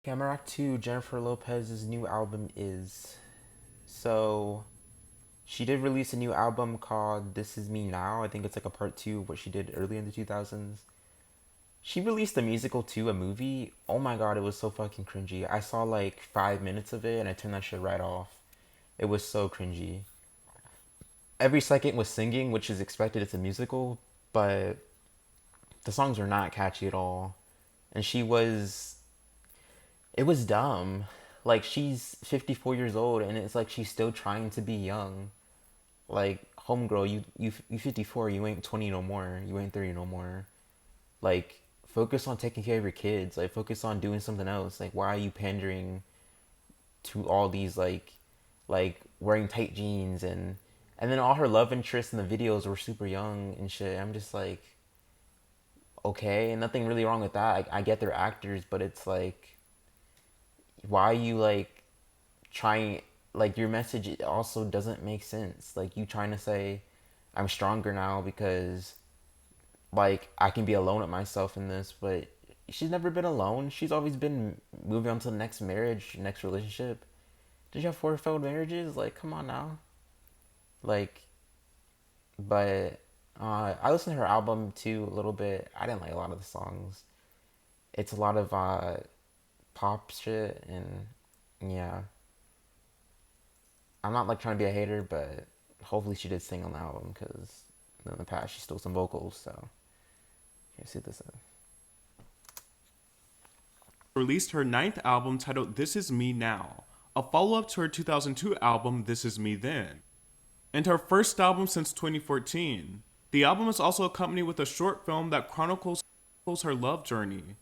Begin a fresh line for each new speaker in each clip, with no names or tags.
Camera 2, Jennifer Lopez's new album is. So, she did release a new album called This Is Me Now. I think it's like a part two of what she did early in the 2000s. She released a musical too, a movie. Oh my god, it was so fucking cringy. I saw like 5 minutes of it and I turned that shit right off. It was so cringy. Every second was singing, which is expected, it's a musical, but the songs were not catchy at all. And it was dumb. Like she's 54 years old and it's like she's still trying to be young. Like homegirl, you 54, you ain't 20 no more. You ain't 30 no more. Like focus on taking care of your kids. Like focus on doing something else. Like why are you pandering to all these like wearing tight jeans and then all her love interests in the videos were super young and shit. I'm just like okay, and nothing really wrong with that. I get they're actors, but it's like why are you like trying, like your message also doesn't make sense. Like you trying to say I'm stronger now because like I can be alone with myself in this, but she's never been alone. She's always been moving on to the next marriage, next relationship. Did you have four failed marriages? Like come on now. Like but I listened to her album too a little bit. I didn't like a lot of the songs. It's a lot of pop shit and yeah. I'm not like trying to be a hater, but hopefully she did sing on the album because in the past she stole some vocals. So can't see this.
Released her ninth album titled This Is Me Now, a follow up to her 2002 album This Is Me Then, and her first album since 2014. The album is also accompanied with a short film that chronicles her love journey.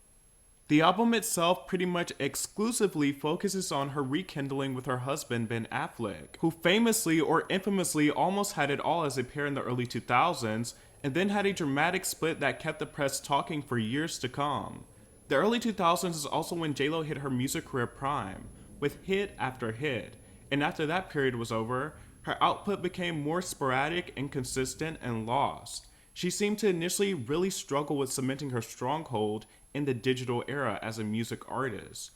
The album itself pretty much exclusively focuses on her rekindling with her husband Ben Affleck, who famously or infamously almost had it all as a pair in the early 2000s, and then had a dramatic split that kept the press talking for years to come. The early 2000s is also when J-Lo hit her music career prime, with hit after hit, and after that period was over, her output became more sporadic, inconsistent, and lost. She seemed to initially really struggle with cementing her stronghold in the digital era as a music artist,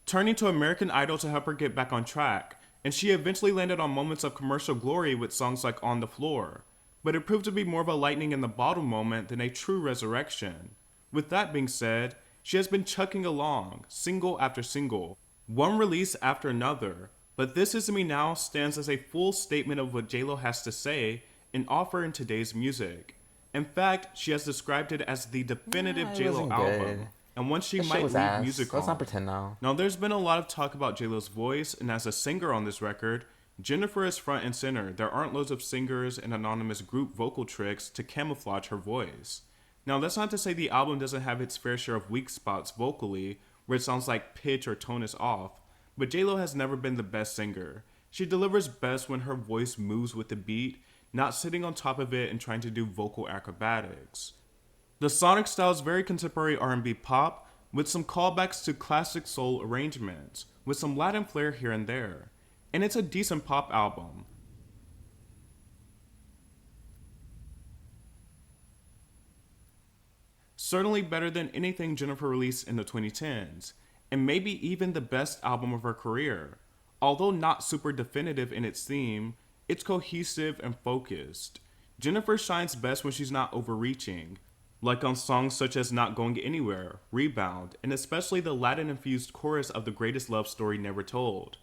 turning to American Idol to help her get back on track, and she eventually landed on moments of commercial glory with songs like On the Floor. But it proved to be more of a lightning in the bottle moment than a true resurrection. With that being said, she has been chucking along, single after single, one release after another, but This Is Me Now stands as a full statement of what J-Lo has to say and offer in today's music. In fact, she has described it as the definitive
Nah, it
J-Lo
wasn't good.
album, and one she
That shit
might
was
leave
ass.
music
Let's not
on.
pretend now.
Now, there's been a lot of talk about J-Lo's voice, and as a singer on this record, Jennifer is front and center. There aren't loads of singers and anonymous group vocal tricks to camouflage her voice. Now, that's not to say the album doesn't have its fair share of weak spots vocally, where it sounds like pitch or tone is off, but J-Lo has never been the best singer. She delivers best when her voice moves with the beat, not sitting on top of it and trying to do vocal acrobatics. The sonic style is very contemporary R&B pop, with some callbacks to classic soul arrangements, with some Latin flair here and there. And it's a decent pop album. Certainly better than anything Jennifer released in the 2010s, and maybe even the best album of her career. Although not super definitive in its theme, it's cohesive and focused. Jennifer shines best when she's not overreaching, like on songs such as Not Going Anywhere, Rebound, and especially the Latin infused chorus of The Greatest Love Story Never Told.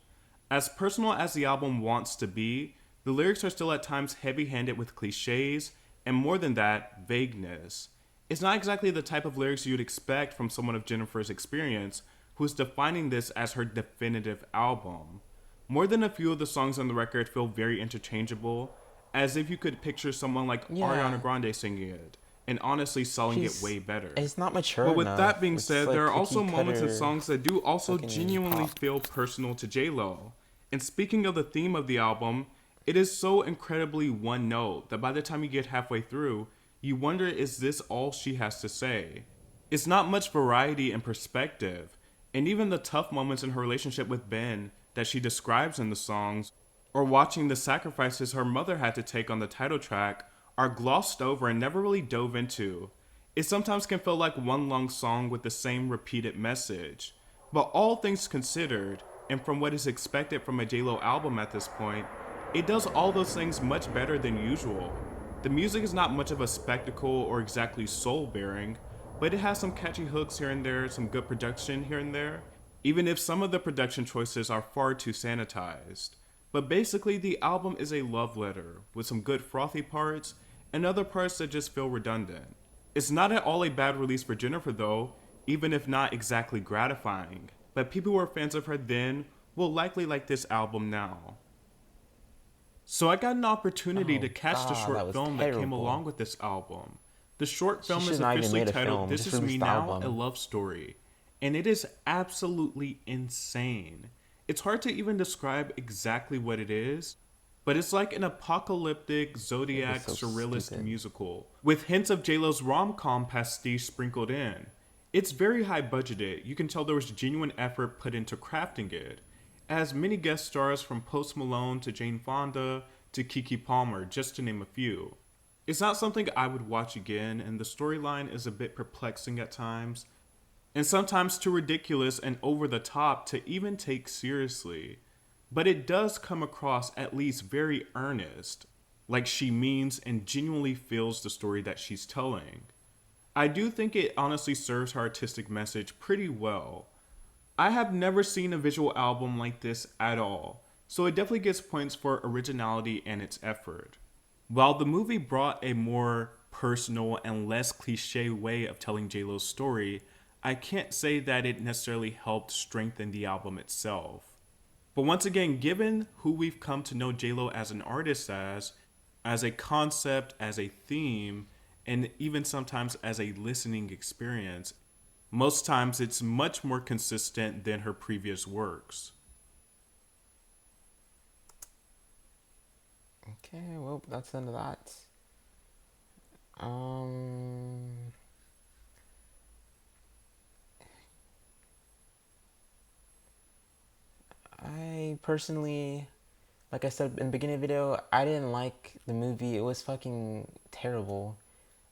As personal as the album wants to be, the lyrics are still at times heavy handed with cliches, and more than that, vagueness. It's not exactly the type of lyrics you'd expect from someone of Jennifer's experience who's defining this as her definitive album. More than a few of the songs on the record feel very interchangeable, as if you could picture someone like
Yeah,
Ariana Grande singing it, and honestly selling it
she's
way better.
it's not mature
But with that
enough.
being
It's
said, there
like
are
cookie
also moments in
cutter
songs that do also
fucking
genuinely
pop.
feel personal to J-Lo. And speaking of the theme of the album, it is so incredibly one note that by the time you get halfway through, you wonder, is this all she has to say? It's not much variety and perspective, and even the tough moments in her relationship with Ben that she describes in the songs, or watching the sacrifices her mother had to take on the title track, are glossed over and never really dove into. It sometimes can feel like one long song with the same repeated message. But all things considered, and from what is expected from a J-Lo album at this point, it does all those things much better than usual. The music is not much of a spectacle or exactly soul-bearing, but it has some catchy hooks here and there, some good production here and there, even if some of the production choices are far too sanitized. But basically, the album is a love letter, with some good frothy parts, and other parts that just feel redundant. It's not at all a bad release for Jennifer though, even if not exactly gratifying, but people who were fans of her then will likely like this album now. So I got an opportunity to
Oh
catch the
god, that
short
was
film that came
terrible.
along with this album. The short
She
film
should
is
not even
officially
made a
titled
film.
This
Just
Is Me
release the
Now, a
album.
Love Story, and it is absolutely insane. It's hard to even describe exactly what it is, but it's like an apocalyptic
It was
zodiac
so
surrealist
stupid.
musical with hints of JLo's rom-com pastiche sprinkled in. It's very high budgeted. You can tell there was genuine effort put into crafting it. It has many guest stars from Post Malone to Jane Fonda to Kiki Palmer, just to name a few. It's not something I would watch again, and the storyline is a bit perplexing at times, and sometimes too ridiculous and over the top to even take seriously. But it does come across at least very earnest, like she means and genuinely feels the story that she's telling. I do think it honestly serves her artistic message pretty well. I have never seen a visual album like this at all, so it definitely gets points for originality and its effort. While the movie brought a more personal and less cliche way of telling JLo's story, I can't say that it necessarily helped strengthen the album itself. But once again, given who we've come to know JLo as an artist as a concept, as a theme, and even sometimes as a listening experience, most times it's much more consistent than her previous works.
Okay, well, that's the end of that. Um, I personally, like I said in the beginning of the video, I didn't like the movie. It was fucking terrible.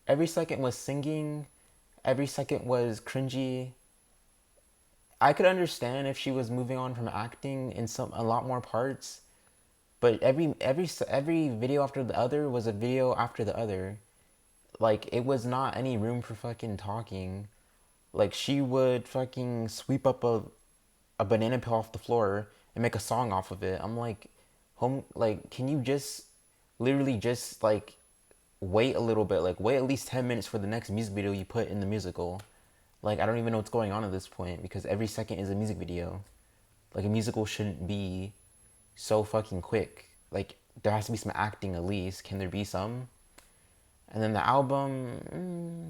Every second was singing. Every second was cringy. I could understand if she was moving on from acting in some a lot more parts, but every video after the other was a video after the other. Like it was not any room for fucking talking. Like she would fucking sweep up a banana peel off the floor and make a song off of it. I'm like, home, like, can you just literally just like wait a little bit, like wait at least 10 minutes for the next music video you put in the musical. Like I don't even know what's going on at this point because every second is a music video. Like a musical shouldn't be so fucking quick. Like there has to be some acting at least. Can there be some? And then the album,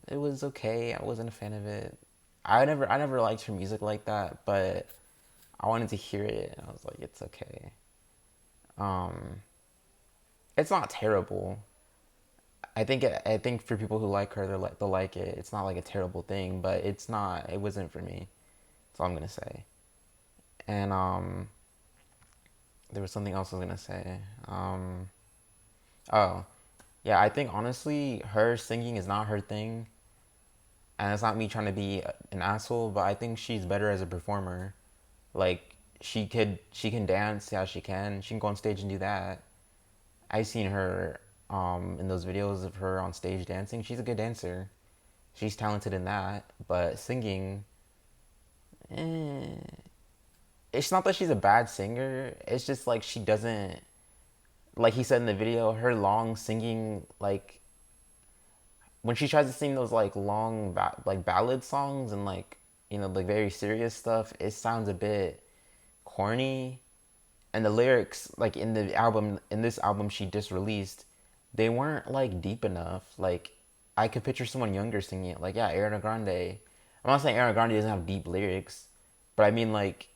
it was okay. I wasn't a fan of it. I never liked her music like that, but I wanted to hear it, and I was like, it's okay. Um, it's not terrible. I think for people who like her, they'll like it. It's not like a terrible thing, but it's not. It wasn't for me. That's all I'm gonna say. And there was something else I was gonna say. Oh, yeah. I think honestly, her singing is not her thing, and it's not me trying to be an asshole, but I think she's better as a performer. Like she can dance, yeah, she can. She can go on stage and do that. I seen her in those videos of her on stage dancing. She's a good dancer. She's talented in that, but singing, eh. It's not that she's a bad singer. It's just like she doesn't, like he said in the video, her long singing, like when she tries to sing those like long like ballad songs and like like very serious stuff, it sounds a bit corny. And the lyrics, like in this album she just released, they weren't like deep enough. Like I could picture someone younger singing it. Like yeah, Ariana Grande. I'm not saying Ariana Grande doesn't have deep lyrics, but I mean like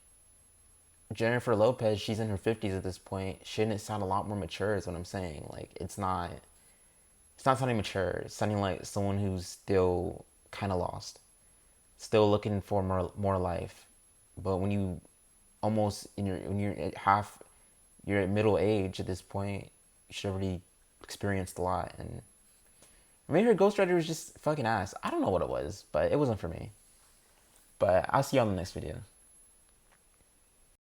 Jennifer Lopez, she's in her 50s at this point. Shouldn't it sound a lot more mature? Is what I'm saying. Like it's not. It's not sounding mature. It's sounding like someone who's still kind of lost, still looking for more life. But when you almost in your when you're at half, you're at middle age at this point. You should have already experienced a lot. And maybe her ghostwriter was just fucking ass. I don't know what it was, but it wasn't for me. But I'll see you on the next video.